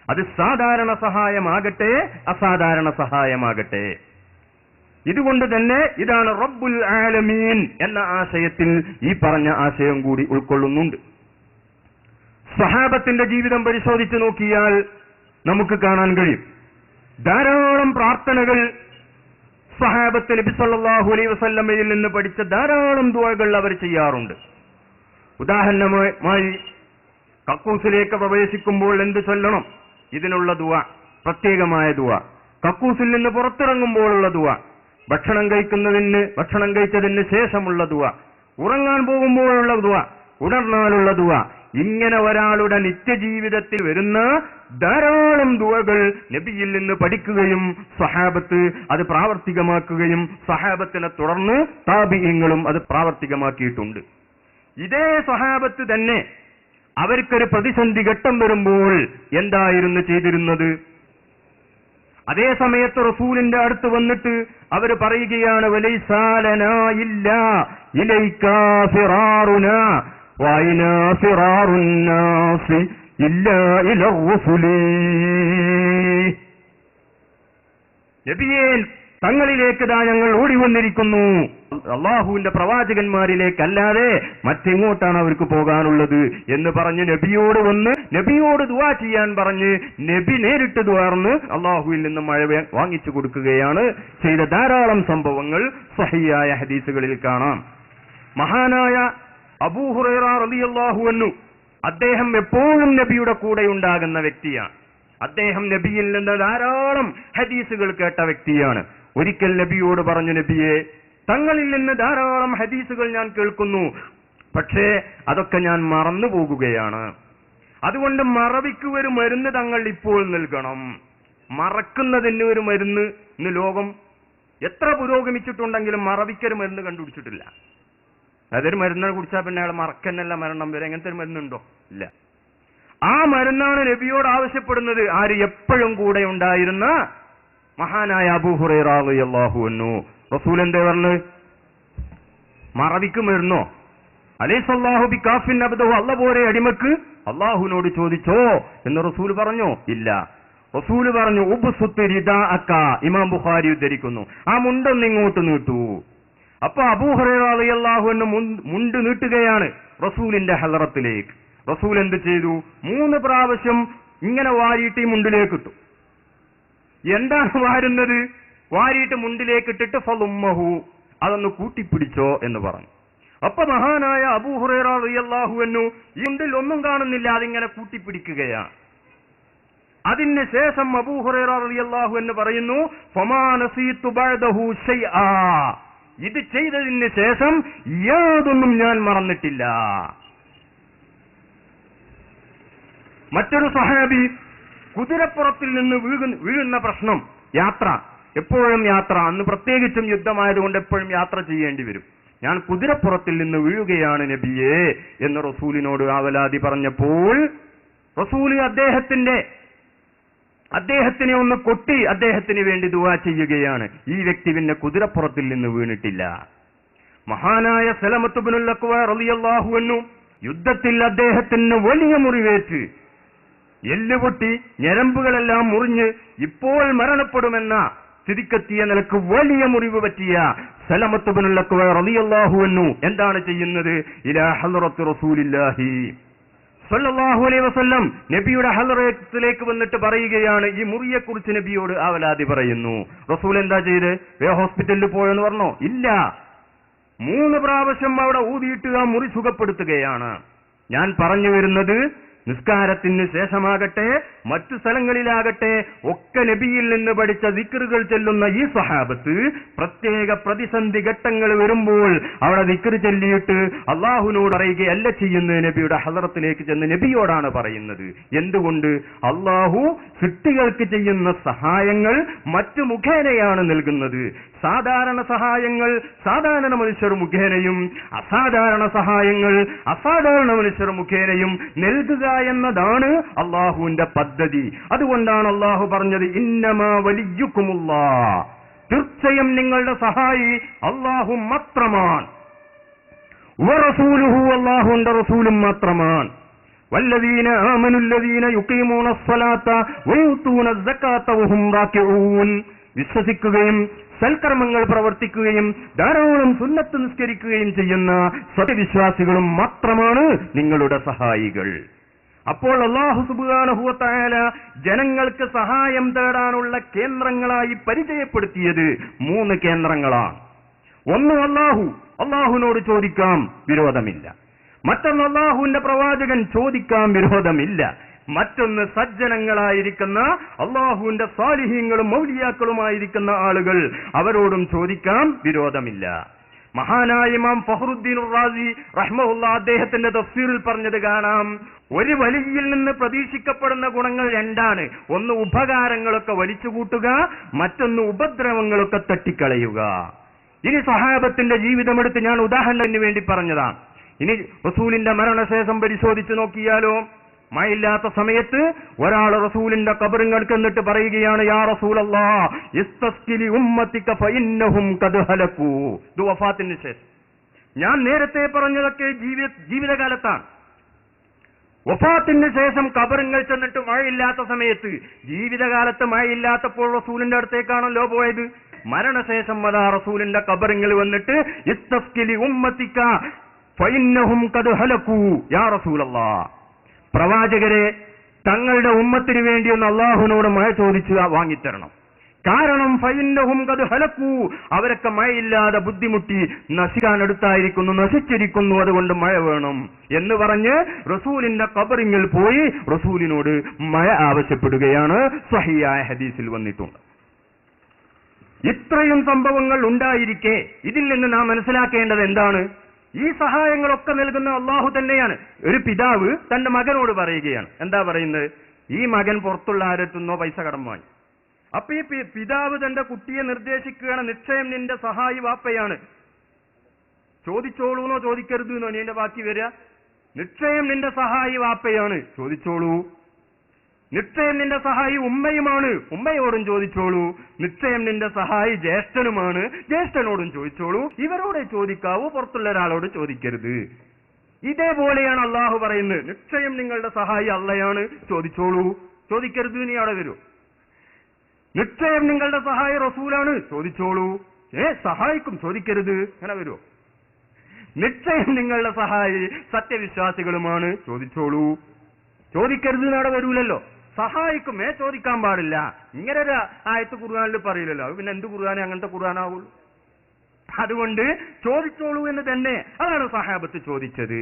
അത് സാധാരണ സഹായമാകട്ടെ അസാധാരണ സഹായമാകട്ടെ. ഇതുകൊണ്ട് തന്നെ ഇതാണ് റബ്ബുൽ ആലമീൻ എന്ന ആശയത്തിൽ ഈ പറഞ്ഞ ആശയം കൂടി ഉൾക്കൊള്ളുന്നുണ്ട്. സഹാബത്തിന്റെ ജീവിതം പരിശോധിച്ചു നോക്കിയാൽ നമുക്ക് കാണാൻ കഴിയും, ധാരാളം പ്രാർത്ഥനകൾ സഹാബത്ത് നബി സല്ലല്ലാഹു അലൈഹി വസല്ലമയിൽ നിന്ന് പഠിച്ച ധാരാളം ദുആകൾ അവർ ചെയ്യാറുണ്ട്. ഉദാഹരണമായി കക്കൂസിലേക്ക് പ്രവേശിക്കുമ്പോൾ എന്ത് ചൊല്ലണം, ഇതിനുള്ള ദുആ, പ്രത്യേകമായ ദുആ. കക്കൂസിൽ നിന്ന് പുറത്തിറങ്ങുമ്പോഴുള്ള ദുആ, ഭക്ഷണം കഴിച്ചതിന് ശേഷമുള്ള ദുആ, ഉറങ്ങാൻ പോകുമ്പോഴുള്ള ദുആ, ഉണർന്നാലുള്ള ദുആ. ഇങ്ങനെ ഒരാളുടെ നിത്യജീവിതത്തിൽ വരുന്ന ധാരാളം ദുആകൾ നബിയിൽ നിന്ന് പഠിക്കുകയും സഹാബത്ത് അത് പ്രാവർത്തികമാക്കുകയും സഹാബത്തിനെ തുടർന്ന് താബിഈങ്ങളും അത് പ്രാവർത്തികമാക്കിയിട്ടുണ്ട്. ഇതേ സഹാബത്ത് തന്നെ അവർക്കൊരു പ്രതിസന്ധി ഘട്ടം വരുമ്പോൾ എന്തായിരുന്നു ചെയ്തിരുന്നത്? അതേ സമയത്ത് റസൂലിന്റെ അടുത്ത് വന്നിട്ട് അവർ പറയുകയാണ്, വലൈസാലനാ ഇല്ലാ ഇലൈകാ ഫിറാറുനാ വൈനാ ഫിറാറുന്നാസി ഇല്ലാ ഇലർ റസൂലി. നബിയേ, തങ്ങളിലേക്ക് ദാ ഞങ്ങൾ ഓടി വന്നിരിക്കുന്നു, അള്ളാഹുവിന്റെ പ്രവാചകന്മാരിലേക്കല്ലാതെ മറ്റെങ്ങോട്ടാണ് അവർക്ക് പോകാനുള്ളത് എന്ന് പറഞ്ഞ് നബിയോട് വന്ന് നബിയോട് ദുആ ചെയ്യാൻ പറഞ്ഞ് നബി നേരിട്ട് ദുആർന്ന് അള്ളാഹുവിൽ നിന്ന് മഴ വാങ്ങിച്ചു കൊടുക്കുകയാണ് ചെയ്ത ധാരാളം സംഭവങ്ങൾ സഹിയായ ഹദീസുകളിൽ കാണാം. മഹാനായ അബൂ ഹുറൈറ റളിയല്ലാഹു അൻഹു, അദ്ദേഹം എപ്പോഴും നബിയുടെ കൂടെ ഉണ്ടാകുന്ന വ്യക്തിയാണ്. അദ്ദേഹം നബിയിൽ നിന്ന് ധാരാളം ഹദീസുകൾ കേട്ട വ്യക്തിയാണ്. ഒരിക്കൽ നബിയോട് പറഞ്ഞു, നബിയെ, തങ്ങളിൽ നിന്ന് ധാരാളം ഹദീസുകൾ ഞാൻ കേൾക്കുന്നു, പക്ഷേ അതൊക്കെ ഞാൻ മറന്നു പോകുകയാണ്. അതുകൊണ്ട് മറവിക്ക് ഒരു മരുന്ന് തങ്ങൾ ഇപ്പോൾ നൽകണം. മറക്കുന്നതിന് ഒരു മരുന്ന് ഇന്ന് ലോകം എത്ര പുരോഗമിച്ചിട്ടുണ്ടെങ്കിലും മറവിക്കൊരു മരുന്ന് കണ്ടുപിടിച്ചിട്ടില്ല. അതൊരു മരുന്ന് കുടിച്ചാൽ പിന്നെ അയാൾ മറക്കന്നല്ല മരണം വരെ. അങ്ങനത്തെ ഒരു മരുന്നുണ്ടോ? ഇല്ല. ആ മരുന്നാണ് നബിയോട് ആവശ്യപ്പെടുന്നത്. ആര്? എപ്പോഴും കൂടെ ഉണ്ടായിരുന്ന മഹാനായ അബൂ ഹുറൈറ റളിയല്ലാഹു അൻഹു. റസൂൽ എന്തേ പറഞ്ഞു? മറവിക്ക് മരുന്നോ? അലൈസല്ലാഹു ബികാഫിൻ അബ്ദഹു, അല്ലാഹു പോരെ അടിമക്ക് അല്ലാഹുവിനോട് ചോദിച്ചോ എന്ന് റസൂൽ പറഞ്ഞോ? ഇല്ല. റസൂൽ പറഞ്ഞു, ഉബ്സുത്ത് റിദാഅക. ഇമാം ബുഖാരി ഉദ്ധരിക്കുന്നു. ആ മുണ്ടൊന്ന് ഇങ്ങോട്ട് നീട്ടൂ. അപ്പൊ അബൂ ഹുറൈറ റളിയല്ലാഹു അൻഹു മുണ്ട് നീട്ടുകയാണ് റസൂലിന്റെ ഹളറത്തിലേക്ക്. റസൂൽ എന്ത് ചെയ്തു? 3 പ്രാവശ്യം ഇങ്ങനെ വാരിയിട്ട് ഈ മുണ്ടിലേക്ക് ഇട്ടു. എന്താണ് വാരുന്നത്? വാരിയിട്ട് മുണ്ടിലേക്ക് ഇട്ടിട്ട് ഫളുമ്മഹു, അതൊന്ന് കൂട്ടിപ്പിടിച്ചോ എന്ന് പറഞ്ഞു. അപ്പൊ മഹാനായ അബൂ ഹുറൈറ റളിയല്ലാഹു അൻഹു ഈ മുണ്ടിൽ ഒന്നും കാണുന്നില്ല, അതിങ്ങനെ കൂട്ടിപ്പിടിക്കുകയാണ്. അതിന് ശേഷം അബൂ ഹുറൈറ റളിയല്ലാഹു അൻഹു പറയുന്നു, ഫമാ നസീതു ബഅദഹു ശൈആ, ഇത് ചെയ്തതിന് ശേഷം യാതൊന്നും ഞാൻ മറന്നിട്ടില്ല. മറ്റൊരു സഹാബി കുതിരപ്പുറത്തിൽ നിന്ന് വീഴുന്ന പ്രശ്നം, യാത്ര, എപ്പോഴും യാത്ര, അന്ന് പ്രത്യേകിച്ചും യുദ്ധമായതുകൊണ്ട് എപ്പോഴും യാത്ര ചെയ്യേണ്ടി വരും. ഞാൻ കുതിരപ്പുറത്തിൽ നിന്ന് വീഴുകയാണ് നബിയേ എന്ന് റസൂലിനോട് ആവലാതി പറഞ്ഞപ്പോൾ റസൂല് അദ്ദേഹത്തിനെ ഒന്ന് കൊട്ടി അദ്ദേഹത്തിന് വേണ്ടി ദുആ ചെയ്യുകയാണ്. ഈ വ്യക്തി പിന്നെ കുതിരപ്പുറത്തിൽ നിന്ന് വീണിട്ടില്ല. മഹാനായ സലമത്ത് ഇബ്നുൽ അക്വ റളിയല്ലാഹു അൻഹു, യുദ്ധത്തിൽ അദ്ദേഹത്തിന് വലിയ മുറിവേറ്റ്, എല്ലുപൊട്ടി ഞരമ്പുകളെല്ലാം മുറിഞ്ഞ് ഇപ്പോൾ മരണപ്പെടുമെന്ന സ്ഥിതിക്കെത്തിയ നിലക്ക് വലിയ മുറിവ് പറ്റിയ സലമത്ത് ഇബ്നുൽ അക്വ റളിയല്ലാഹു അൻഹു എന്താണ് ചെയ്യുന്നത്? ഇലാ ഹളറത്തി റസൂലില്ലാഹി സല്ലല്ലാഹു അലൈഹി വസല്ലം, നബിയുടെ ഹളറത്തിലേക്ക് വന്നിട്ട് പറയുകയാണ്. ഈ മുറിയെക്കുറിച്ച് നബിയോട് ആവലാതി പറയുന്നു. റസൂൽ എന്താ ചെയ്ത്? ഹോസ്പിറ്റലിൽ പോയെന്ന് പറഞ്ഞോ? ഇല്ല. 3 പ്രാവശ്യം അവിടെ ഊതിയിട്ട് ആ മുറി സുഖപ്പെടുത്തുകയാണ്. ഞാൻ പറഞ്ഞു വരുന്നത്, നിസ്കാരത്തിന് ശേഷമാകട്ടെ മറ്റു സ്ഥലങ്ങളിലാകട്ടെ ഒക്കെ നബിയിൽ നിന്ന് പഠിച്ച ദിക്റുകൾ ചൊല്ലുന്ന ഈ സഹാബത്ത് പ്രത്യേക പ്രതിസന്ധി ഘട്ടങ്ങൾ വരുമ്പോൾ അവിടെ ദിക്ർ ചൊല്ലിയിട്ട് അള്ളാഹുവിനോട് പറയുകയല്ല ചെയ്യുന്നത്, നബിയുടെ ഹളറത്തിലേക്ക് ചെന്ന് നബിയോടാണ് പറയുന്നത്. എന്തുകൊണ്ട്? അള്ളാഹു സൃഷ്ടികൾക്ക് ചെയ്യുന്ന സഹായങ്ങൾ മറ്റു മുഖേനയാണ് നൽകുന്നത്. സാധാരണ സഹായങ്ങൾ സാധാരണ മനുഷ്യർ മുഖേനയും അസാധാരണ സഹായങ്ങൾ അസാധാരണ മനുഷ്യർ മുഖേനയും നൽകുക എന്നതാണ് അള്ളാഹുവിന്റെ പദ്ധതി. അതുകൊണ്ടാണ് അള്ളാഹു പറഞ്ഞത്, ഇന്നമാ വലിയുക്കുമുല്ലാഹ്, തീർച്ചയായും നിങ്ങളുടെ സഹായി അള്ളാഹു മാത്രമാണ്, വറസൂലുഹു, അള്ളാഹുവിന്റെ റസൂലും മാത്രമാണ്. വല്ലദീന ആമനുല്ലദീന യുഖീമൂന സ്വലാത്ത വയൂതൂന സകാത്ത വഹും റാക്കിഊൻ. വിശ്വസിക്കുകയും സൽക്കർമ്മങ്ങൾ പ്രവർത്തിക്കുകയും ധാരാളം സുന്നത്ത് നിസ്കരിക്കുകയും ചെയ്യുന്ന സത്യവിശ്വാസികളും മാത്രമാണ് നിങ്ങളുടെ സഹായികൾ. അപ്പോൾ അല്ലാഹു സുബ്ഹാനഹു വ തആല ജനങ്ങൾക്ക് സഹായം തേടാനുള്ള കേന്ദ്രങ്ങളായി പരിചയപ്പെടുത്തിയത് 3 കേന്ദ്രങ്ങളാണ്. ഒന്ന് അല്ലാഹുവിനോട് ചോദിക്കാം, വിരോധമില്ല. മറ്റൊന്ന് അല്ലാഹുവിന്റെ പ്രവാചകൻ ചോദിക്കാം, വിരോധമില്ല. മറ്റൊന്ന് സജ്ജനങ്ങളായിരിക്കുന്ന അല്ലാഹുവിന്റെ സാലിഹീങ്ങളും മൗലിയാക്കളുമായിരിക്കുന്ന ആളുകൾ, അവരോടും ചോദിക്കാം, വിരോധമില്ല. മഹാനായ ഇമാം ഫഖ്റുദ്ദീൻ റാസി റഹ്മഹുല്ലാഹ് അദ്ദേഹത്തിന്റെ തഫ്സീറിൽ പറഞ്ഞത് കാണാം, ഒരു വലിയിൽ നിന്ന് പ്രതീക്ഷിക്കപ്പെടുന്ന ഗുണങ്ങൾ 2ആണ്. ഒന്ന് ഉപകാരങ്ങളൊക്കെ വലിച്ചുകൂട്ടുക, മറ്റൊന്ന് ഉപദ്രവങ്ങളൊക്കെ തട്ടിക്കളയുക. ഇനി സ്വഹാബത്തിന്റെ ജീവിതമെടുത്ത് ഞാൻ ഉദാഹരണത്തിന് വേണ്ടി പറഞ്ഞതാണ്. ഇനി റസൂലിന്റെ മരണശേഷം പരിശോധിച്ചു നോക്കിയാലോ, മഴയില്ലാത്ത സമയത്ത് ഒരാൾ റസൂലിന്റെ ഖബറിങ്ങൾക്ക് എന്നിട്ട് പറയുകയാണ്, യാ റസൂലല്ലാഹ് ഇസ്തസ്ഖിലി ഉമ്മത്തിക ഫഇന്നഹും ഖദ് ഹലകൂ. ഇത് വഫാത്തിന് ശേഷം. ഞാൻ നേരത്തെ പറഞ്ഞതൊക്കെ ജീവിതകാലത്താണ്. വഫാത്തിന് ശേഷം ഖബറിങ്ങൾ ചെന്നിട്ട് മഴയില്ലാത്ത സമയത്ത്, ജീവിതകാലത്ത് മഴയില്ലാത്തപ്പോൾ റസൂലിന്റെ അടുത്തേക്കാണല്ലോ പോയത്. മരണശേഷം അതാ റസൂലിന്റെ ഖബറിങ്ങൾ വന്നിട്ട് ഇസ്തസ്ഖിലി ഉമ്മത്തിക ഫഇന്നഹും ഖദ് ഹലകൂ യാ റസൂലല്ലാഹ്, പ്രവാചകരെ തങ്ങളുടെ ഉമ്മത്തിന് വേണ്ടി ഒന്ന് അല്ലാഹുവിനോട് മഴ ചോദിച്ചു വാങ്ങിത്തരണം. കാരണം ഫഇന്നഹും ഖദ് ഹലകൂ, അവരൊക്കെ മഴയില്ലാതെ ബുദ്ധിമുട്ടി നശിക്കാനടുത്തായിരിക്കുന്നു, നശിച്ചിരിക്കുന്നു, അതുകൊണ്ട് മഴ വേണം എന്ന് പറഞ്ഞ് റസൂലിന്റെ ഖബറിൽ പോയി റസൂലിനോട് മഴ ആവശ്യപ്പെടുകയാണ്. സ്വഹീഹായ ഹദീസിൽ വന്നിട്ടുണ്ട്. ഇത്രയും സംഭവങ്ങൾ ഉണ്ടായിരിക്കെ ഇതിൽ നിന്ന് നാം മനസ്സിലാക്കേണ്ടത് എന്താണ്? ഈ സഹായങ്ങളൊക്കെ നൽകുന്ന അല്ലാഹു തന്നെയാണ്. ഒരു പിതാവ് തന്റെ മകനോട് പറയുകയാണ്, എന്താ പറയുന്നത്? ഈ മകൻ പുറത്തുള്ള ആരത്തുന്നോ പൈസ കടം വാങ്ങി. അപ്പൊ ഈ പിതാവ് തന്റെ കുട്ടിയെ നിർദ്ദേശിക്കുകയാണ്, നിശ്ചയം നിന്റെ സഹായി വാപ്പയാണ്, ചോദിച്ചോളൂന്നോ ചോദിക്കരുതെന്നോ നീ എന്റെ ബാക്കി വരിക. നിശ്ചയം നിന്റെ സഹായി വാപ്പയാണ്, ചോദിച്ചോളൂ. നിശ്ചയം നിന്റെ സഹായി ഉമ്മയുമാണ്, ഉമ്മയോടും ചോദിച്ചോളൂ. നിശ്ചയം നിന്റെ സഹായി ജ്യേഷ്ഠനുമാണ്, ജ്യേഷ്ഠനോടും ചോദിച്ചോളൂ. ഇവരോടെ ചോദിക്കാവൂ, പുറത്തുള്ള ഒരാളോട് ചോദിക്കരുത്. ഇതേപോലെയാണ് അള്ളാഹു പറയുന്നത്, നിശ്ചയം നിങ്ങളുടെ സഹായി അള്ളയാണ്, ചോദിച്ചോളൂ. ചോദിക്കരുത് നീ അവിടെ വരൂ. നിശ്ചയം നിങ്ങളുടെ സഹായി റസൂലാണ്, ചോദിച്ചോളൂ. സഹായിക്കും, ചോദിക്കരുത്, അങ്ങനെ വരുമോ? നിശ്ചയം നിങ്ങളുടെ സഹായി സത്യവിശ്വാസികളുമാണ്, ചോദിച്ചോളൂ. ചോദിക്കരുത് അവിടെ വരൂലല്ലോ. സഹായിക്കും, ചോദിക്കാൻ പാടില്ല. ഇങ്ങനെ ഒരു ആയത്ത് ഖുർആനിൽ പറയില്ലല്ലോ. പിന്നെ എന്ത് ഖുർആൻ അങ്ങനത്തെ ഖുർആനാവുള്ളൂ? അതുകൊണ്ട് ചോദിച്ചോളൂ എന്ന് തന്നെ. അതാണ് സഹാബത്ത് ചോദിച്ചത്.